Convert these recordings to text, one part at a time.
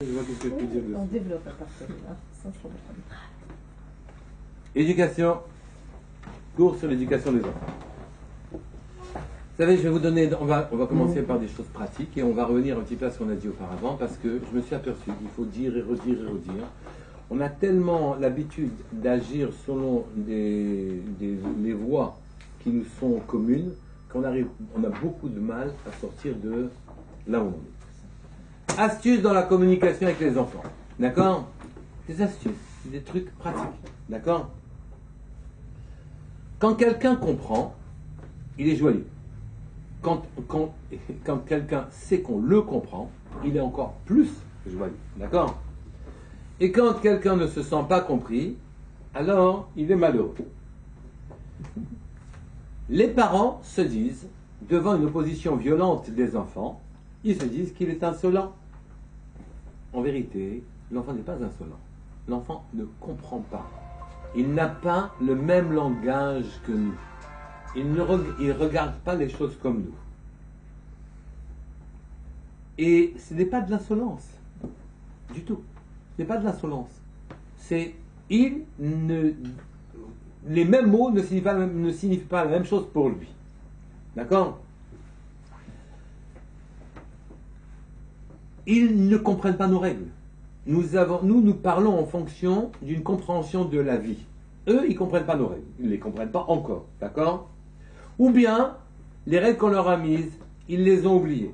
Je vois qu'est-ce que je peux dire On dessus. développe à partir de là, sans problème. Éducation. Cours sur l'éducation des enfants. Vous savez, je vais vous donner, on va commencer par des choses pratiques et on va revenir un petit peu à ce qu'on a dit auparavant parce que je me suis aperçu qu'il faut dire et redire et redire. On a tellement l'habitude d'agir selon les voies qui nous sont communes on a beaucoup de mal à sortir de là où on est. Astuces dans la communication avec les enfants. D'accord? Des astuces, des trucs pratiques. D'accord? Quand quelqu'un comprend, il est joyeux. Quand quelqu'un sait qu'on le comprend, il est encore plus joyeux. D'accord? Et quand quelqu'un ne se sent pas compris, alors il est malheureux. Les parents se disent, devant une opposition violente des enfants, ils se disent qu'il est insolent. En vérité, l'enfant n'est pas insolent. L'enfant ne comprend pas. Il n'a pas le même langage que nous. Il ne regarde pas les choses comme nous. Et ce n'est pas de l'insolence. Du tout. Ce n'est pas de l'insolence. C'est les mêmes mots ne signifient pas la même chose pour lui. D'accord? Ils ne comprennent pas nos règles. Nous parlons en fonction d'une compréhension de la vie. Eux, ils ne comprennent pas nos règles. Ils ne les comprennent pas encore. D'accord? Ou bien, les règles qu'on leur a mises, ils les ont oubliées.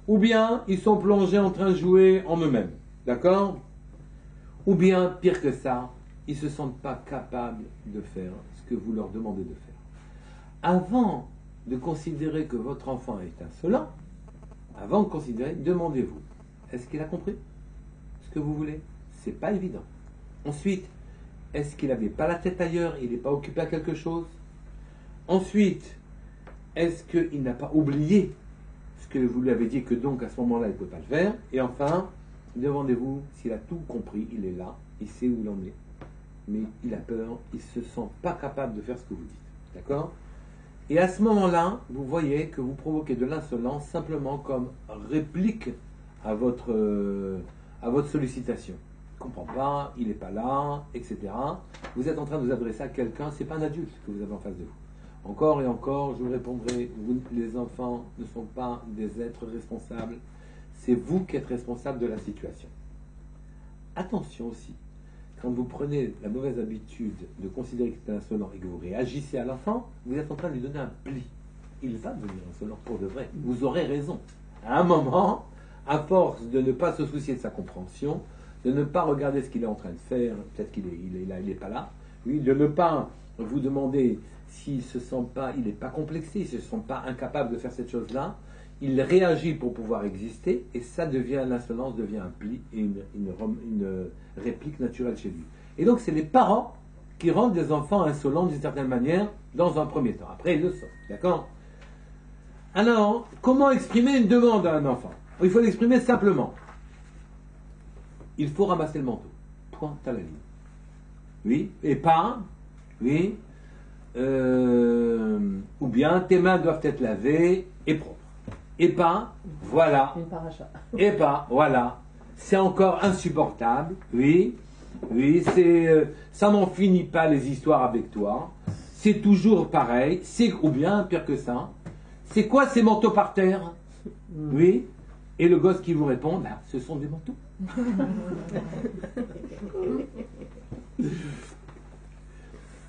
Ou bien, ils sont plongés en train de jouer en eux-mêmes. D'accord? Ou bien, pire que ça, ils ne se sentent pas capables de faire ce que vous leur demandez de faire. Avant de considérer que votre enfant est insolent, avant de considérer, demandez-vous, est-ce qu'il a compris ce que vous voulez? C'est pas évident. Ensuite, est-ce qu'il n'avait pas la tête ailleurs, il n'est pas occupé à quelque chose? Ensuite, est-ce qu'il n'a pas oublié ce que vous lui avez dit, que donc à ce moment-là, il ne peut pas le faire? Et enfin, demandez-vous s'il a tout compris, il est là, il sait où il en est. Mais il a peur, il ne se sent pas capable de faire ce que vous dites. D'accord? Et à ce moment-là, vous voyez que vous provoquez de l'insolence simplement comme réplique à votre sollicitation. Il ne comprend pas, il n'est pas là, etc. Vous êtes en train de vous adresser à quelqu'un, ce n'est pas un adulte que vous avez en face de vous. Encore et encore, je vous répondrai, les enfants ne sont pas des êtres responsables, c'est vous qui êtes responsable de la situation. Attention aussi, quand vous prenez la mauvaise habitude de considérer qu'il est insolent et que vous réagissez à l'enfant, vous êtes en train de lui donner un pli. Il va devenir insolent pour de vrai. Vous aurez raison. À un moment, à force de ne pas se soucier de sa compréhension, de ne pas regarder ce qu'il est en train de faire, peut-être qu'il n'est pas là, oui, de ne pas vous demander s'il ne se sent pas, il n'est pas complexé, il ne se sent pas incapable de faire cette chose-là, il réagit pour pouvoir exister, et ça devient, l'insolence devient un pli et une réplique naturelle chez lui. Et donc c'est les parents qui rendent des enfants insolents d'une certaine manière, dans un premier temps. Après ils le sont, d'accord? Alors, comment exprimer une demande à un enfant? Il faut l'exprimer simplement. Il faut ramasser le manteau. Point à la ligne. Oui, et pas, oui, ou bien tes mains doivent être lavées et propres. Et pas, voilà. Une paracha. Et pas, voilà. C'est encore insupportable. Oui, oui, ça n'en finit pas les histoires avec toi. C'est toujours pareil. Ou bien, pire que ça. C'est quoi ces manteaux par terre? Oui. Et le gosse qui vous répond, ben, ce sont des manteaux.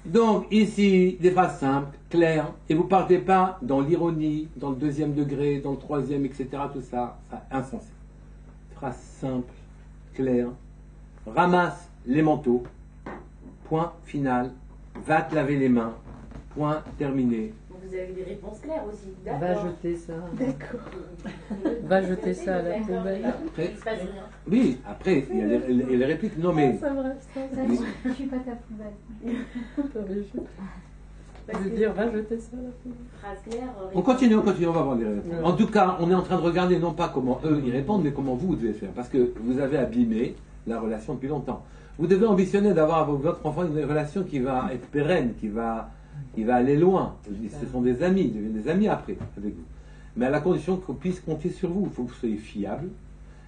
Donc, ici, des phrases simples, claires, et vous ne partez pas dans l'ironie, dans le deuxième degré, dans le troisième, etc., tout ça, ça insensé. Phrases simples, claires, ramasse les manteaux, point final, va te laver les mains, point terminé. Vous avez des réponses claires aussi, Va d'accord. jeter ça. D'accord. Va jeter ça à la poubelle. Après, Il se passe rien. oui, après, il y a les répliques, non mais... C'est vrai, ça. Je suis pas ta poubelle. Je veux dire, va jeter ça à la poubelle. Phrase claire. On continue, on va voir les réponses. En tout cas, on est en train de regarder non pas comment eux y répondent, mais comment vous devez faire. Parce que vous avez abîmé la relation depuis longtemps. Vous devez ambitionner d'avoir avec votre enfant une relation qui va être pérenne, qui va aller loin. Ce sont des amis, ils deviennent des amis après avec vous. Mais à la condition qu'on puisse compter sur vous. Il faut que vous soyez fiable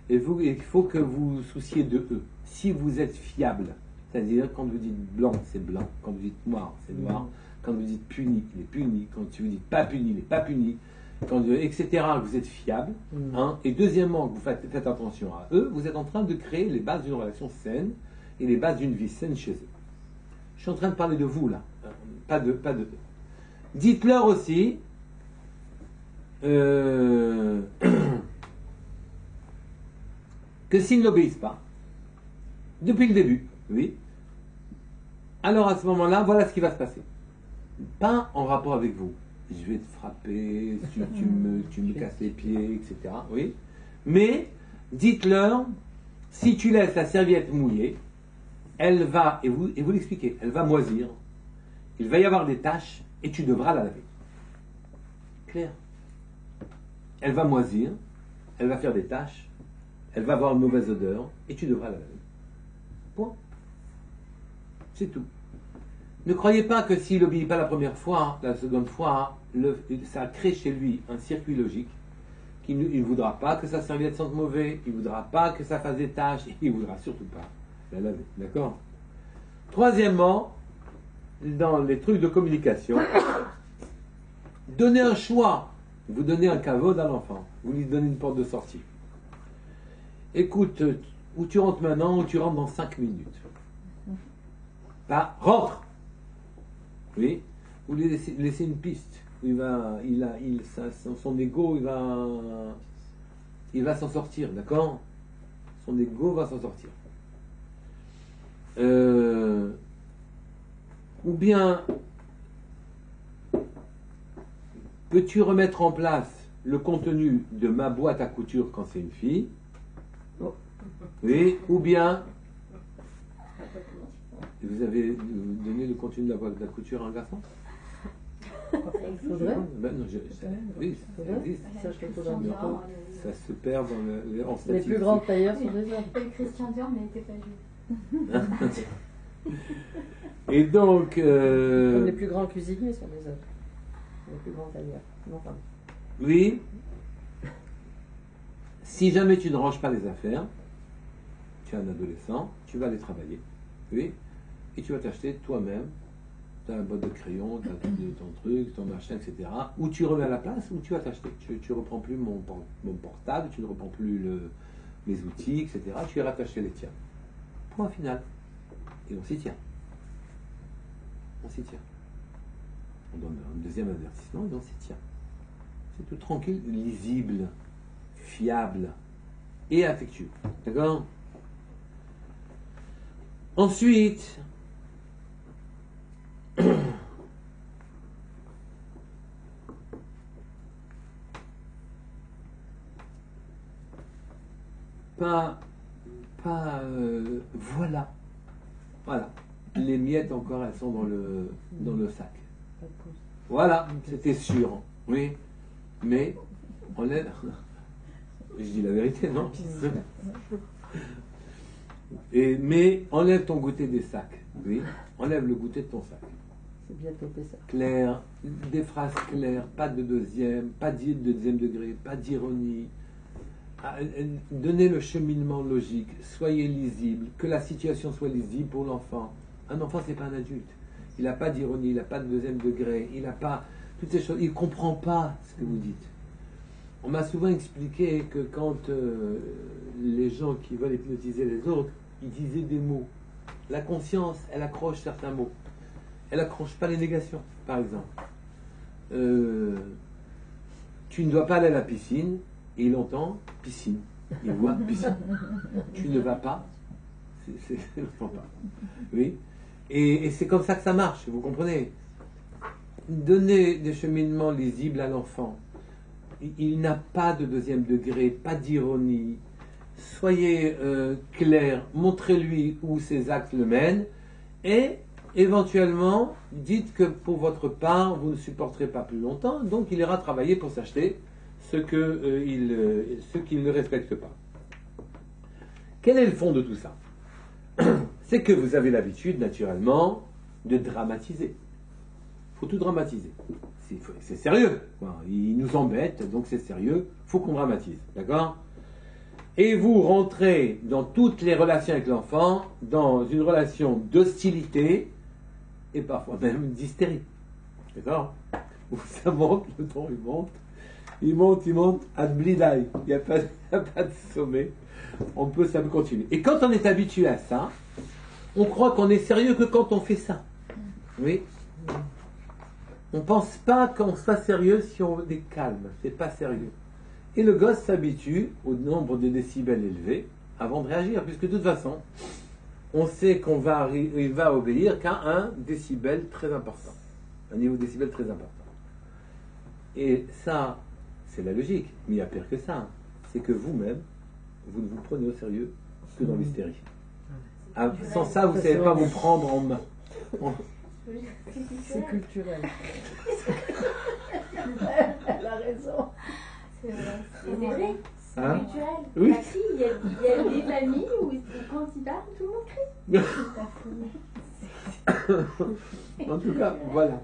Et il faut que vous vous souciez de eux. Si vous êtes fiable, c'est-à-dire quand vous dites blanc, c'est blanc. Quand vous dites noir, c'est noir. Quand vous dites puni, il est puni. Quand vous dites pas puni, il n'est pas puni. Etc., vous êtes fiable. Hein. Et deuxièmement, que vous faites attention à eux, vous êtes en train de créer les bases d'une relation saine et les bases d'une vie saine chez eux. Je suis en train de parler de vous, là. Pas de eux. Dites-leur aussi que s'ils n'obéissent pas, depuis le début, oui, alors à ce moment-là, voilà ce qui va se passer. Pas en rapport avec vous. Je vais te frapper, tu me casses les pieds, etc. Oui. Mais dites-leur, si tu laisses la serviette mouillée, elle va, et vous l'expliquez, elle va moisir, il va y avoir des taches et tu devras la laver. Clair. Elle va moisir, elle va faire des taches, elle va avoir une mauvaise odeur et tu devras la laver. Point. C'est tout. Ne croyez pas que s'il n'obéit pas la première fois, la seconde fois, ça crée chez lui un circuit logique qu'il ne voudra pas que sa serviette sente mauvais, il ne voudra pas que ça fasse des taches, il ne voudra surtout pas la laver. D'accord? Troisièmement, dans les trucs de communication, donnez un choix. Vous donnez un caveau à l'enfant. Vous lui donnez une porte de sortie. Écoute, où tu rentres maintenant, ou tu rentres dans 5 minutes. Pas rentre. Oui. Vous lui laissez une piste. Son ego, il va s'en sortir, d'accord? Son ego va s'en sortir. Ou bien, peux-tu remettre en place le contenu de ma boîte à couture quand c'est une fille? Oui. Ou bien, vous avez donné le contenu de la boîte à couture à un garçon? Il faudrait. Oui, ça existe. Ça se perd en statistique. Les plus grands tailleurs sont des hommes. Christian Dior n'était pas juif. Et donc... Comme les plus grands cuisiniers sont des hommes. Les plus grands tailleurs. Non, pardon. Oui. Si jamais tu ne ranges pas les affaires, tu es un adolescent, tu vas aller travailler. Oui. Et tu vas t'acheter toi-même ta boîte de crayon, ton truc, ton machin, etc. Ou tu remets à la place, ou tu vas t'acheter. Tu ne reprends plus mon portable, tu ne reprends plus mes outils, etc. Tu iras t'acheter les tiens. Point final. Et on s'y tient. On s'y tient. On donne un deuxième avertissement et on s'y tient. C'est tout tranquille, lisible, fiable et affectueux. D'accord? Ensuite, voilà. Les miettes encore, elles sont dans le sac. Voilà, c'était sûr. Oui. Mais, enlève. Je dis la vérité, non? Mais enlève ton goûter des sacs. Oui. Enlève le goûter de ton sac. C'est bien topé ça. Clair, des phrases claires, pas de deuxième degré, pas d'ironie. Donnez le cheminement logique, soyez lisible, que la situation soit lisible pour l'enfant. Un enfant, c'est pas un adulte. Il n'a pas d'ironie, il n'a pas de deuxième degré, il n'a pas toutes ces choses. Il ne comprend pas ce que vous dites. On m'a souvent expliqué que quand les gens qui veulent hypnotiser les autres, ils disaient des mots. La conscience, elle accroche certains mots. Elle accroche pas les négations, par exemple. Tu ne dois pas aller à la piscine, et il entend piscine. Il voit piscine. Tu ne vas pas, il n'entend pas. Oui. Et c'est comme ça que ça marche, vous comprenez? Donnez des cheminements lisibles à l'enfant. Il n'a pas de deuxième degré, pas d'ironie. Soyez clair, montrez-lui où ses actes le mènent, et éventuellement, dites que pour votre part, vous ne supporterez pas plus longtemps, donc il ira travailler pour s'acheter ce qu'il ne respecte pas. Quel est le fond de tout ça? C'est que vous avez l'habitude, naturellement, de dramatiser. Il faut tout dramatiser. C'est sérieux, quoi. Il nous embête, donc c'est sérieux, il faut qu'on dramatise. D'accord? Et vous rentrez dans toutes les relations avec l'enfant, dans une relation d'hostilité et parfois même d'hystérie. D'accord? Où ça monte, le ton il monte, ad blidaï. Il n'y a pas de sommet. On peut ça peut continuer. Et quand on est habitué à ça, on croit qu'on est sérieux que quand on fait ça. Oui. On ne pense pas qu'on soit sérieux si on est calme. C'est pas sérieux. Et le gosse s'habitue au nombre de décibels élevés avant de réagir, puisque de toute façon, on sait il va obéir qu'à un décibel très important. Un niveau de décibel très important. Et ça, c'est la logique. Mais il y a pire que ça. C'est que vous-même, vous ne vous prenez au sérieux que dans l'hystérie. Sans ça, vous ne savez pas vous prendre en main. C'est culturel. Elle a raison. C'est vrai. C'est vrai. C'est Hein? culturel. Oui. Ça crie. Il y a des familles où quand ils parlent, tout le monde crie. En tout cas, voilà.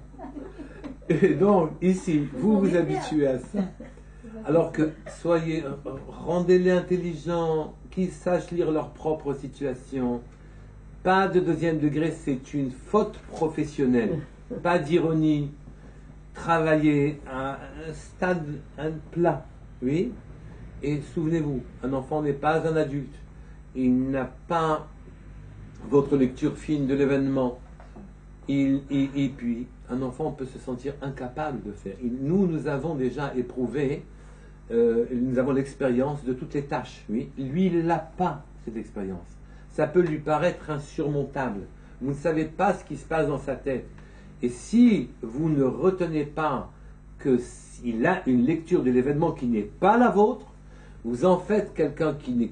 Et donc, ici, vous vous habituez à ça. Alors que, rendez-les intelligents, qu'ils sachent lire leur propre situation. Pas de deuxième degré, c'est une faute professionnelle. Pas d'ironie. Travailler à un stade, un plat. Oui. Et souvenez-vous, un enfant n'est pas un adulte. Il n'a pas votre lecture fine de l'événement. Et puis, un enfant peut se sentir incapable de faire. Nous avons déjà éprouvé, nous avons l'expérience de toutes les tâches. Oui. Lui, il n'a pas cette expérience. Ça peut lui paraître insurmontable. Vous ne savez pas ce qui se passe dans sa tête. Et si vous ne retenez pas qu'il a une lecture de l'événement qui n'est pas la vôtre, vous en faites quelqu'un qui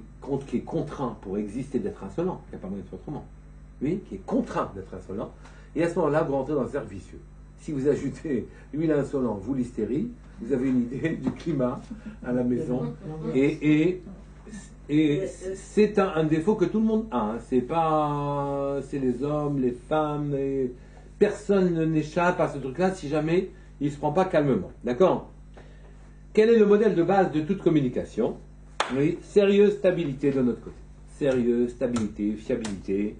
est contraint pour exister d'être insolent. Il n'y a pas moyen de faire autrement. Oui, qui est contraint d'être insolent. Et à ce moment-là, vous rentrez dans un cercle vicieux. Si vous ajoutez lui l'insolent, vous l'hystérie, vous avez une idée du climat à la maison. Et c'est un défaut que tout le monde a. Hein. C'est les hommes, les femmes, personne n'échappe à ce truc-là si jamais il ne se prend pas calmement. D'accord? Quel est le modèle de base de toute communication? Oui, sérieux, stabilité de notre côté. Sérieux, stabilité, fiabilité.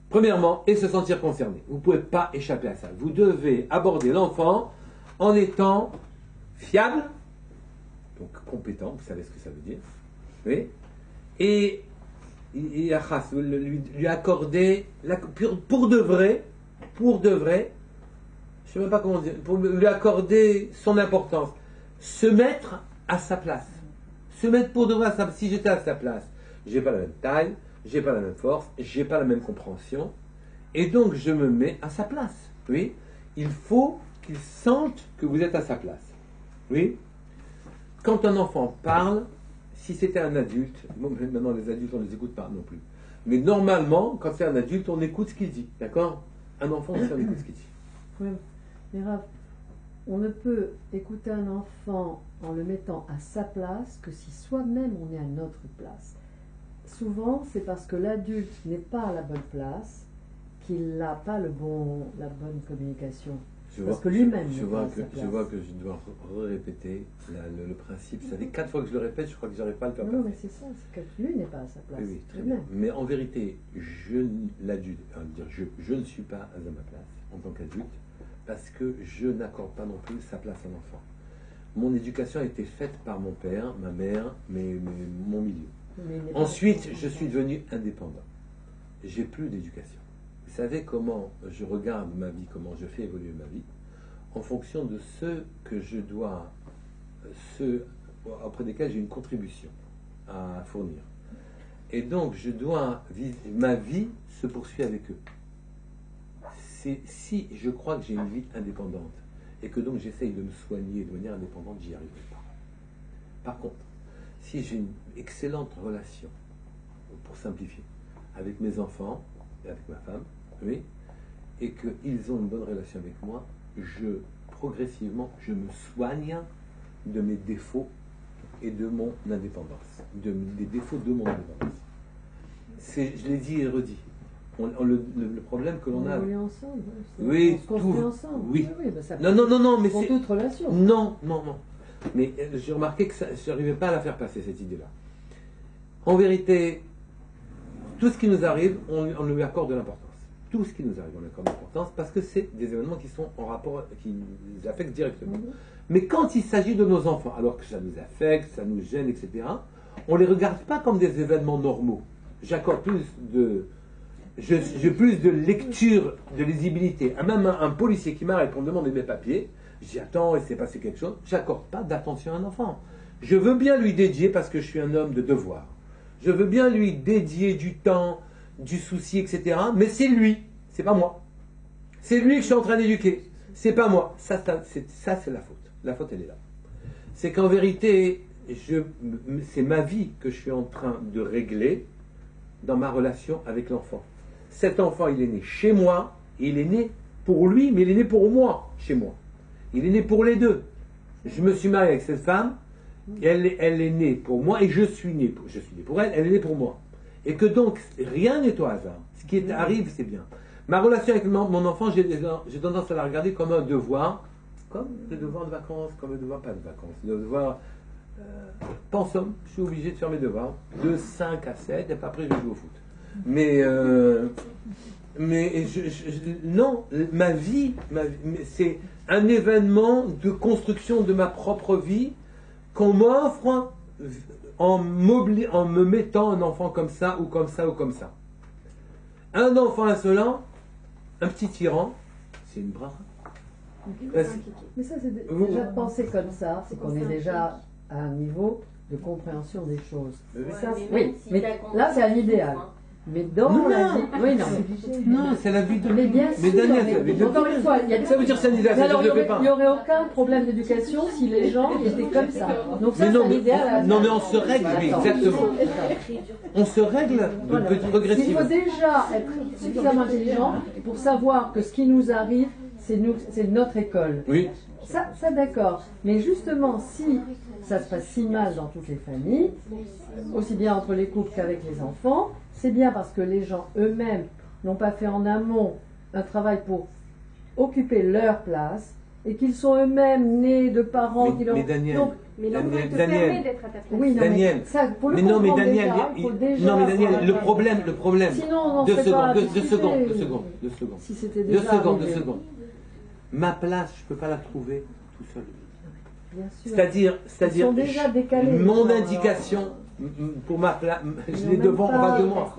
Premièrement, et se sentir concerné. Vous ne pouvez pas échapper à ça. Vous devez aborder l'enfant en étant fiable, donc compétent, vous savez ce que ça veut dire. Oui. Et lui accorder pour de vrai, je ne sais même pas comment dire, pour lui accorder son importance. Se mettre à sa place. Se mettre pour de vrai à sa place. Si j'étais à sa place, je n'ai pas la même taille, je n'ai pas la même force, je n'ai pas la même compréhension. Et donc je me mets à sa place. Oui. Il faut qu'il sente que vous êtes à sa place. Oui. Quand un enfant parle, si c'était un adulte, bon, maintenant les adultes on ne les écoute pas non plus. Mais normalement, quand c'est un adulte, on écoute ce qu'il dit. D'accord? Un enfant aussi, on écoute ce qu'il dit. Oui, mais Raph, on ne peut écouter un enfant en le mettant à sa place que si soi-même on est à notre place. Souvent, c'est parce que l'adulte n'est pas à la bonne place qu'il n'a pas la bonne communication. Parce que lui-même n'est pas à sa place. Je vois que je dois répéter le principe. Ça fait 4 fois que je le répète, je crois que je n'arrive pas à le faire. Non, mais c'est ça, c'est que lui n'est pas à sa place. Oui, très bien. Mais en vérité, l'adulte, je ne suis pas à ma place en tant qu'adulte, parce que je n'accorde pas non plus sa place à l'enfant. Mon éducation a été faite par mon père, ma mère, mon milieu. Ensuite, je suis devenu indépendant. J'ai plus d'éducation. Vous savez comment je regarde ma vie, comment je fais évoluer ma vie, en fonction de ceux que je dois, ceux auprès desquels j'ai une contribution à fournir. Et donc, ma vie se poursuit avec eux. Si je crois que j'ai une vie indépendante et que donc j'essaye de me soigner de manière indépendante, j'y arriverai pas. Par contre, si j'ai une excellente relation, pour simplifier, avec mes enfants et avec ma femme, oui, et qu'ils ont une bonne relation avec moi, progressivement, je me soigne de mes défauts et de mon indépendance, des défauts de mon indépendance. Je l'ai dit et redit. Le problème que l'on a. On est ensemble. Oui, on se construit ensemble. Oui. Ça Non, mais c'est toute relation. Non. Mais j'ai remarqué que je n'arrivais pas à la faire passer, cette idée-là. En vérité, tout ce qui nous arrive, on lui accorde de l'importance. Tout ce qui nous arrive, on lui accorde de l'importance parce que c'est des événements qui sont en rapport, qui nous affectent directement. Mais quand il s'agit de nos enfants, alors que ça nous affecte, ça nous gêne, etc., on ne les regarde pas comme des événements normaux. J'accorde plus de... J'ai plus de lecture, de lisibilité. Même un policier qui m'arrête pour me demander mes papiers, je dis attends, il s'est passé quelque chose, j'accorde pas d'attention à un enfant. Je veux bien lui dédier, parce que je suis un homme de devoir, je veux bien lui dédier du temps, du souci, etc. Mais c'est lui, c'est pas moi. C'est lui que je suis en train d'éduquer, c'est pas moi. Ça c'est la faute. La faute, elle est là. C'est qu'en vérité, c'est ma vie que je suis en train de régler dans ma relation avec l'enfant. Cet enfant, il est né chez moi, il est né pour lui, mais il est né pour moi, chez moi. Il est né pour les deux. Je me suis marié avec cette femme, elle est née pour moi, et je suis né pour elle, elle est née pour moi. Et que donc, rien n'est au hasard. Ce qui arrive, c'est bien. Ma relation avec mon enfant, j'ai tendance à la regarder comme un devoir, comme le devoir de vacances, comme le devoir pas de vacances, le devoir... pas en somme, je suis obligé de faire mes devoirs de 5 à 7 et puis après je joue au foot. Mais non, ma vie, c'est un événement de construction de ma propre vie qu'on m'offre en me mettant un enfant comme ça ou comme ça ou comme ça. Un enfant insolent, un petit tyran, c'est une braque. Mais ça, c'est déjà de penser comme ça, c'est qu'on est déjà à un niveau de compréhension des choses. Ça, oui, mais là, c'est un idéal. Mais dans la vie... Oui, non, c'est la vie de... Mais bien sûr, Daniel, c'est la vie de... encore une fois, ça veut dire c'est un idéal, ça alors, je ne le fais pas. Il n'y aurait aucun problème d'éducation si les gens étaient comme ça. Donc ça, c'est un idéal. Non, mais on se règle, oui, exactement. On se règle progressivement. Il faut déjà être suffisamment intelligent pour savoir que ce qui nous arrive, c'est notre école. Oui. Ça d'accord. Mais justement, si ça se passe si mal dans toutes les familles, aussi bien entre les couples qu'avec les enfants, c'est bien parce que les gens eux-mêmes n'ont pas fait en amont un travail pour occuper leur place et qu'ils sont eux-mêmes nés de parents qui leur... Mais Daniel, donc, mais l'enfant te permet d'être à ta place. oui, non, Daniel, mais ça, pour le mais non, mais comprendre Daniel, déjà, il faut déjà non, mais Daniel, avoir le la problème. Sinon, on n'en Deux serait pas secondes. Si c'était déjà Deux arrivé. secondes. Ma place, je ne peux pas la trouver tout seul. Bien sûr. C'est-à-dire, Ils sont déjà décalés, mon les gens, indication pour ma place, je Ils l'ai n'ont devant, même en pas- face de moi.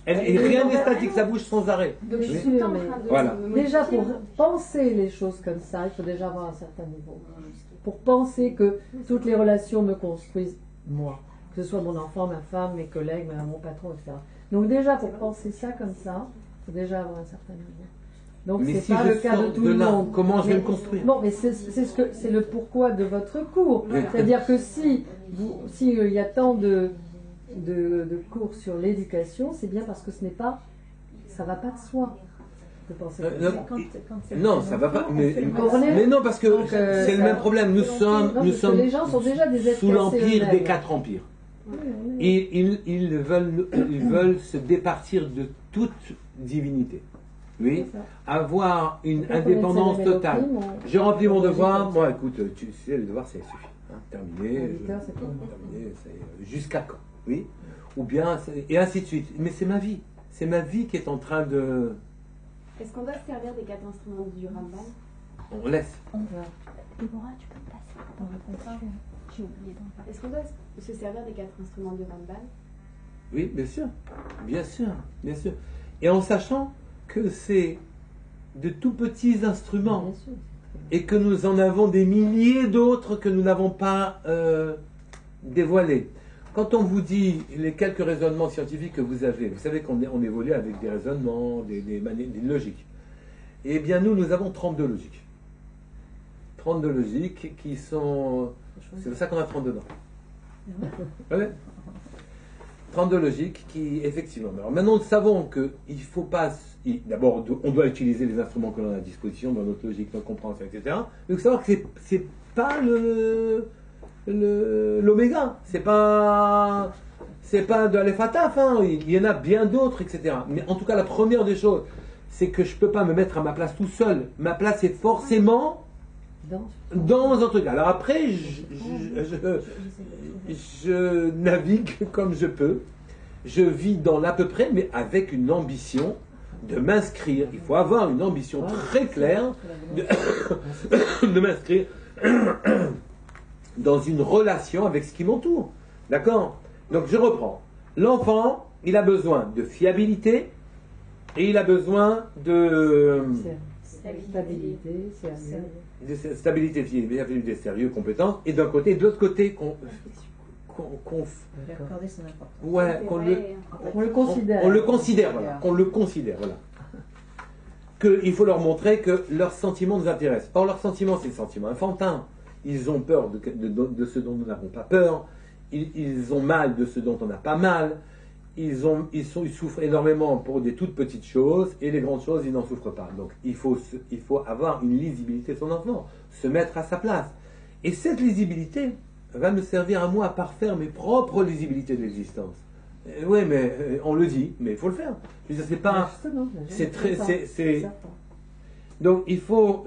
Et rien n'est statique, ça bouge sans arrêt. Donc je Bien suis tout le sûr, temps en mais- train de Voilà. me Déjà, modifier. pour penser les choses comme ça, il faut déjà avoir un certain niveau. Pour penser que toutes les relations me construisent moi. Que ce soit mon enfant, ma femme, mes collègues, mon patron, etc. Donc déjà, pour penser ça comme ça, il faut déjà avoir un certain niveau. Donc Mais c'est si pas je le cas sors de tout de le là, monde. comment je vais Mais- le construire? Bon, mais c'est le pourquoi de votre cours. Oui. C'est-à-dire que si il y a tant de cours sur l'éducation, c'est bien parce que ça va pas de soi de penser comme ça. Non, ça va pas. Mais comprenez non, parce que Donc, c'est le ça- même problème. Nous Non, sommes parce que les gens sont déjà des êtres sous cassés l'empire eux-mêmes. des 4 empires. Et ils veulent se départir de toute divinité. Oui, C'est ça. avoir une Quand on indépendance essaie de totale. mélocrime, J'ai rempli mon on devoir. agit Moi, écoute, tu sais, le devoir, ça suffit. Hein, terminé. À 8 heures, c'est bon. Terminé, jusqu'à quand? Oui. Ou bien, et ainsi de suite. Mais c'est ma vie. C'est ma vie qui est en train de... Est-ce qu'on doit se servir des 4 instruments du Rambam? On laisse. Déborah, tu peux me passer dans le contrat. J'ai oublié d'en parler. Est-ce qu'on doit se servir des 4 instruments du Rambam? Oui, bien sûr. Bien sûr. Bien sûr. Et en sachant que c'est de tout petits instruments Bien sûr. et que nous en avons des milliers d'autres que nous n'avons pas dévoilés. Quand on vous dit les quelques raisonnements scientifiques que vous avez, vous savez qu'on évolue avec des raisonnements, des logiques. Eh bien, nous avons 32 logiques. 32 logiques qui sont... C'est pour ça qu'on a 32 dedans. Ouais. 32 logiques qui, effectivement... Alors maintenant, nous savons qu'il ne faut pas... D'abord, on doit utiliser les instruments que l'on a à disposition dans notre logique, notre compréhension, etc. Mais il faut savoir que c'est pas l'oméga. C'est pas de l'alef à taf, hein. Il y en a bien d'autres, etc. Mais en tout cas, la première des choses, c'est que je ne peux pas me mettre à ma place tout seul. Ma place est forcément Dans dans un truc. Alors après, je navigue comme je peux. Je vis dans l'à peu près, mais avec une ambition de m'inscrire. Il faut avoir une ambition très claire de m'inscrire dans une relation avec ce qui m'entoure. D'accord? Donc je reprends. L'enfant, il a besoin de fiabilité et il a besoin de stabilité, sérieux. stabilité, fiabilité, sérieux, compétence. Et d'un côté, de l'autre côté, Accorder son importance. ouais, On le considère. on le considère, voilà. Qu'on le considère, voilà. Qu'il faut leur montrer que leurs sentiments nous intéressent. Or, leurs sentiments, c'est des sentiments enfantins. Ils ont peur de ce dont nous n'avons pas peur. Ils ont mal de ce dont on n'a pas mal. Ils souffrent énormément pour des toutes petites choses, et les grandes choses, ils n'en souffrent pas. Donc, il faut avoir une lisibilité de son enfant, se mettre à sa place. Et cette lisibilité va me servir à moi à parfaire mes propres lisibilités de l'existence. Oui, mais on le dit, mais il faut le faire. Je veux dire, c'est pas. C'est très. Donc, il faut.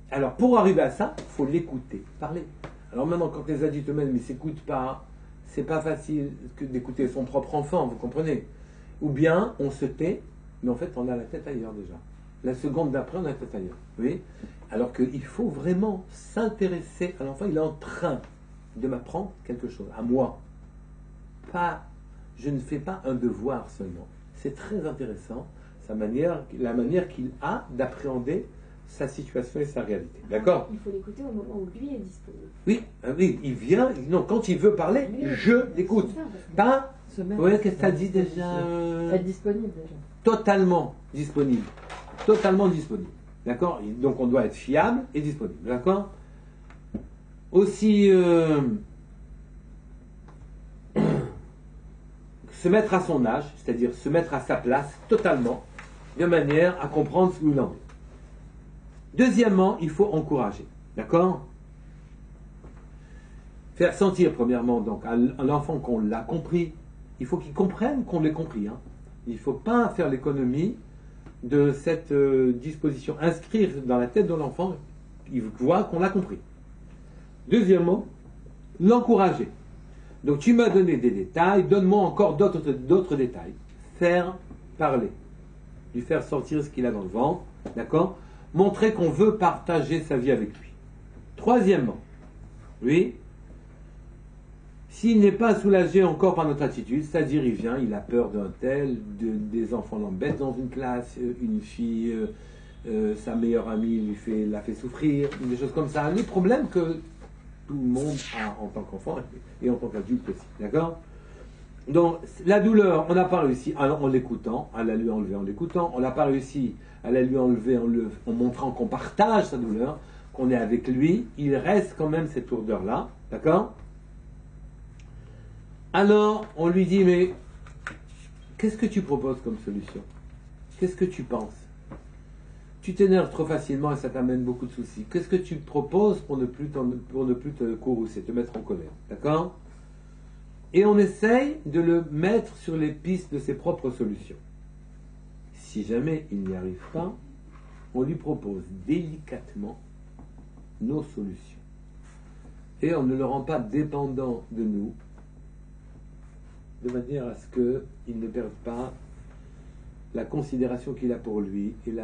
Alors, pour arriver à ça, il faut l'écouter, parler. Alors, maintenant, quand les adultes eux-mêmes ne s'écoutent pas, c'est pas facile que d'écouter son propre enfant, vous comprenez? Ou bien, on se tait, mais en fait, on a la tête ailleurs déjà. La seconde d'après, on a la tête ailleurs. Oui. Alors qu'il faut vraiment s'intéresser à l'enfant. Il est en train de m'apprendre quelque chose, à moi. Je ne fais pas un devoir seulement. C'est très intéressant, la manière qu'il a d'appréhender sa situation et sa réalité. D'accord? Il faut l'écouter au moment où lui est disponible. Oui, oui, il vient, non, quand il veut parler, je l'écoute. Pas, ouais, qu'est-ce que ça dit déjà? Être disponible déjà. Totalement disponible. Totalement disponible. D'accord? Donc on doit être fiable et disponible. D'accord? Aussi, se mettre à son âge, c'est-à-dire se mettre à sa place totalement, de manière à comprendre ce qu'il en est. Deuxièmement, il faut encourager. D'accord? Faire sentir, premièrement, donc, à l'enfant qu'on l'a compris. Il faut qu'il comprenne qu'on l'ait compris. Hein. Il ne faut pas faire l'économie de cette disposition. Inscrire dans la tête de l'enfant, il voit qu'on l'a compris. Deuxièmement, l'encourager. Donc tu m'as donné des détails, donne-moi encore d'autres détails. Faire parler. Lui faire sortir ce qu'il a dans le ventre. D'accord? Montrer qu'on veut partager sa vie avec lui. Troisièmement, oui, s'il n'est pas soulagé encore par notre attitude, c'est-à-dire il vient, il a peur d'un tel, des enfants l'embêtent dans une classe, une fille, sa meilleure amie l'a fait souffrir, des choses comme ça. Les problèmes que tout le monde a en tant qu'enfant et en tant qu'adulte aussi. D'accord? Donc, la douleur, on n'a pas réussi en l'écoutant, à la lui enlever en l'écoutant, on n'a pas réussi à la lui enlever en montrant qu'on partage sa douleur, qu'on est avec lui, il reste quand même cette lourdeur-là, d'accord? Alors, on lui dit, mais qu'est-ce que tu proposes comme solution? Qu'est-ce que tu penses? Tu t'énerves trop facilement et ça t'amène beaucoup de soucis. Qu'est-ce que tu proposes pour ne plus te courroucer, te mettre en colère, d'accord? Et on essaye de le mettre sur les pistes de ses propres solutions. Si jamais il n'y arrive pas, on lui propose délicatement nos solutions. Et on ne le rend pas dépendant de nous, de manière à ce qu'il ne perde pas la considération qu'il a pour lui et le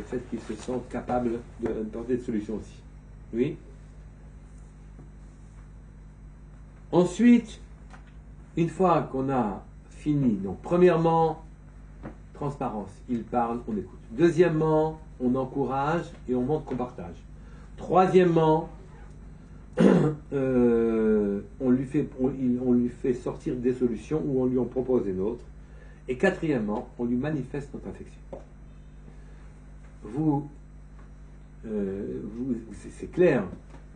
fait qu'il se sente capable de porter de solutions aussi. Oui? Ensuite, une fois qu'on a fini, donc premièrement, transparence, il parle, on écoute. Deuxièmement, on encourage et on montre qu'on partage. Troisièmement, on lui fait sortir des solutions ou on lui en propose des autres. Et quatrièmement, on lui manifeste notre affection. C'est clair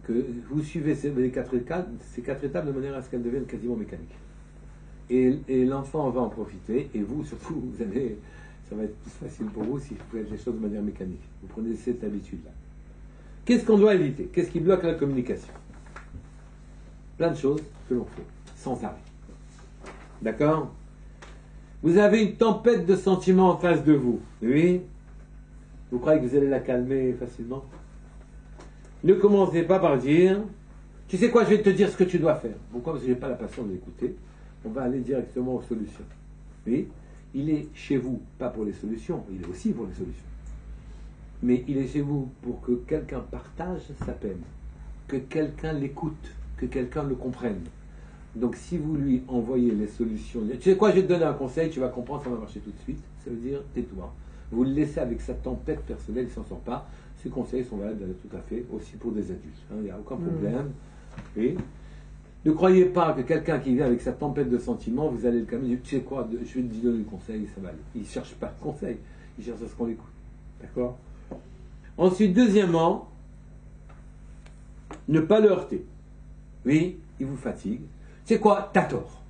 que vous suivez ces quatre étapes de manière à ce qu'elles deviennent quasiment mécaniques. Et l'enfant va en profiter, et vous, surtout, ça va être plus facile pour vous si vous faites les choses de manière mécanique. Vous prenez cette habitude-là. Qu'est-ce qu'on doit éviter? Qu'est-ce qui bloque la communication? Plein de choses que l'on fait, sans arrêt. D'accord? Vous avez une tempête de sentiments en face de vous. Oui? Vous croyez que vous allez la calmer facilement? Ne commencez pas par dire, tu sais quoi, je vais te dire ce que tu dois faire. Pourquoi? Parce que je n'ai pas la patience d'écouter. On va aller directement aux solutions. Oui, il est chez vous, pas pour les solutions, il est aussi pour les solutions. Mais il est chez vous pour que quelqu'un partage sa peine, que quelqu'un l'écoute, que quelqu'un le comprenne. Donc si vous lui envoyez les solutions, tu sais quoi, je vais te donner un conseil, tu vas comprendre, ça va marcher tout de suite, ça veut dire tais-toi. Vous le laissez avec sa tempête personnelle, il ne s'en sort pas. Ces conseils sont valables tout à fait aussi pour des adultes. Il n'y a aucun problème. Oui. Ne croyez pas que quelqu'un qui vient avec sa tempête de sentiments, vous allez le calmer, tu sais quoi, je vais te donner le conseil, ça va aller. Il ne cherche pas le conseil, il cherche à ce qu'on l'écoute. D'accord? Ensuite, deuxièmement, ne pas le heurter. Oui, il vous fatigue. C'est quoi? T'as tort.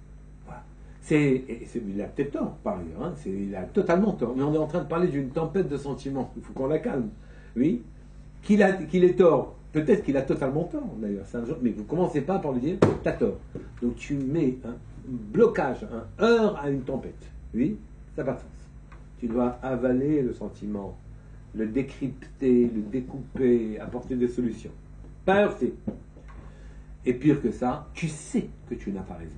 Voilà. Il a peut-être tort, par ailleurs. Hein. Il a totalement tort. Mais on est en train de parler d'une tempête de sentiments. Il faut qu'on la calme. Oui. Qu'il ait tort. Peut-être qu'il a totalement tort, d'ailleurs. Mais vous ne commencez pas par lui dire t'as tort. Donc tu mets un blocage, un heurt à une tempête. Oui. Ça n'a pas de sens. Tu dois avaler le sentiment, le décrypter, le découper, apporter des solutions. Pas heurter. Et pire que ça, tu sais que tu n'as pas raison.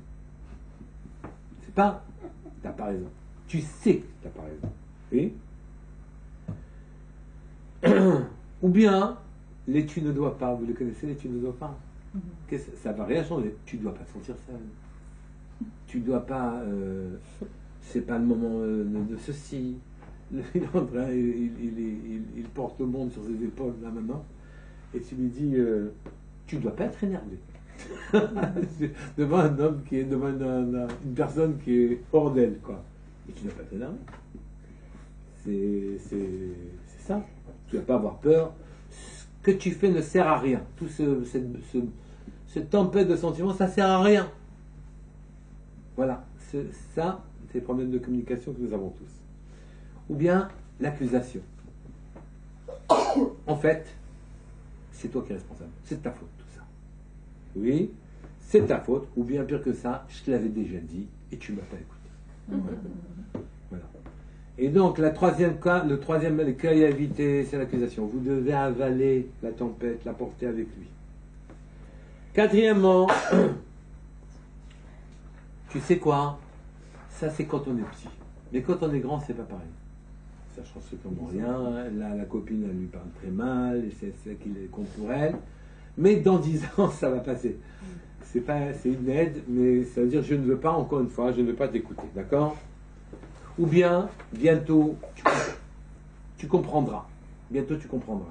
C'est pas t'as pas raison. Tu sais que tu n'as pas raison. Oui. Ou bien, les tu ne dois pas. Vous les connaissez, les tu ne dois pas. Ça ne va rien changer. Tu ne dois pas te sentir seul. Tu ne dois pas. C'est pas le moment de ceci. Il est en train, il porte le monde sur ses épaules là maintenant. Et tu lui dis, tu ne dois pas être énervé. Devant un homme qui est devant une personne qui est hors d'elle, quoi. Et tu ne dois pas être énervé. C'est ça. Tu ne dois pas avoir peur. Ce que tu fais ne sert à rien. Tout cette tempête de sentiments, ça ne sert à rien. Voilà. Ça, c'est les problèmes de communication que nous avons tous. Ou bien l'accusation. En fait, c'est toi qui es responsable. C'est ta faute, tout ça. Oui, c'est ta faute. Ou bien pire que ça, je te l'avais déjà dit et tu ne m'as pas écouté. Voilà. Et donc, le troisième cas à éviter, c'est l'accusation. Vous devez avaler la tempête, la porter avec lui. Quatrièmement, tu sais quoi? Ça, c'est quand on est petit. Mais quand on est grand, c'est pas pareil. Ça change strictement rien. La copine, elle lui parle très mal, et c'est celle qui les compte pour elle. Mais dans 10 ans, ça va passer. C'est une aide, mais ça veut dire je ne veux pas, encore une fois, je ne veux pas t'écouter. D'accord? Ou bien, bientôt, tu comprendras. Bientôt, tu comprendras.